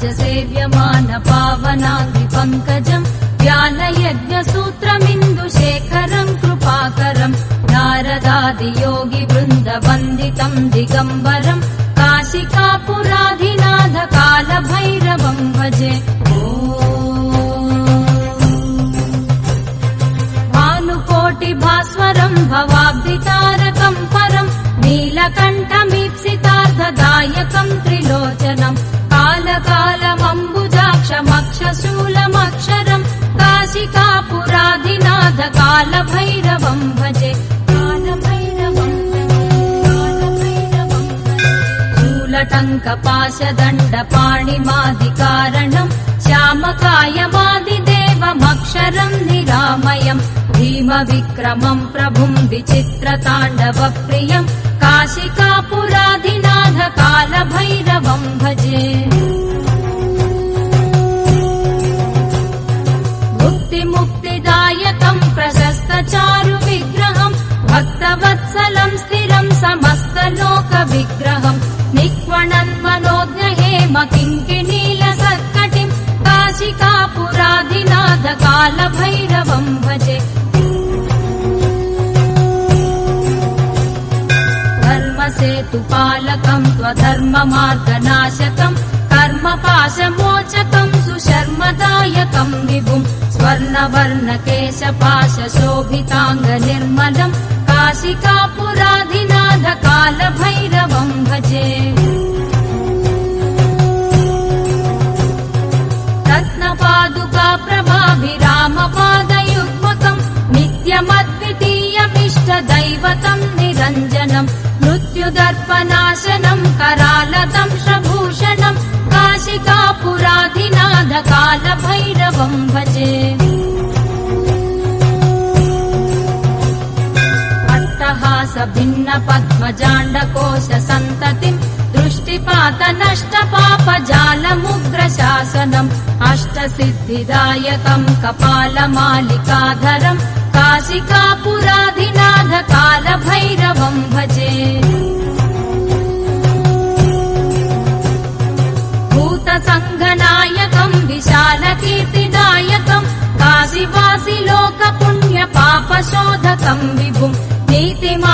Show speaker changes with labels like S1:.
S1: सेव्यमान पावनाङ्गि पङ्कजम् ज्ञानयज्ञसूत्रमिन्दुशेखरम् कृपाकरम् नारदादियोगि वृन्दवन्दितम् दिगम्बरम् काशिकापुराधिनाथ कालभैरवम् भजे। भानुकोटिभास्वरम् भवाब्धितारकम् परम् नीलकण्ठमीप्सितार्थदायकम् त्रिलोचनम् कालकालमम्बुजाक्षमक्षशूलमक्षरम् काशिकापुराधिनाथ कालभैरवम् भजे। शूलटङ्कपाशदण्डपाणिमादिकारणम् श्यामकायमादिदेवमक्षरम् निरामयम् भीमविक्रमम् प्रभुम् विचित्रताण्डवप्रियम् काशिकापुराधिनाथ कालभैरवम् भजे। मुक्तिमुक्तिदायकम् प्रशस्तचारुविग्रहम् भक्तवत्सलम् स्थिरम् समस्तलोकविग्रहम् निक्वणन्मनोज्ञहेम किङ्किणीलसत्कटिम् काशिकापुराधिनाथ कालभैरवम् भजे। धर्मसेतुपालकम् त्वधर्ममार्गनाशकम् कर्मपाशमोचकम् सुशर्मदायकम् विभुम् स्वर्णवर्णकेशपाशशोभिताङ्गनिर्मलम् काशिकापुराधिनाथ कालभैरवम् भजे। रत्नपादुकाप्रभाभिरामपादयुग्मकम् नित्यमद्वितीयमिष्टदैवतम् निरञ्जनम् मृत्युदर्पनाशनम् करालदंशभूषणम् काशिकापुराधिनाथ कालभैरवम् भजे। अट्टहासभिन्नपद्मजाण्डकोशसन्ततिम् दृष्टिपातनष्टपापजालमुग्रशासनम् अष्टसिद्धिदायकम् कपालमालिकाधरम् काशिकापुराधिनाथ कालभैरवम् भजे। भूतसङ्घनायकम् विशालकीर्तिदायकम् काशीवासि लोकपुण्यपापशोधकम् विभुम् नीतिमा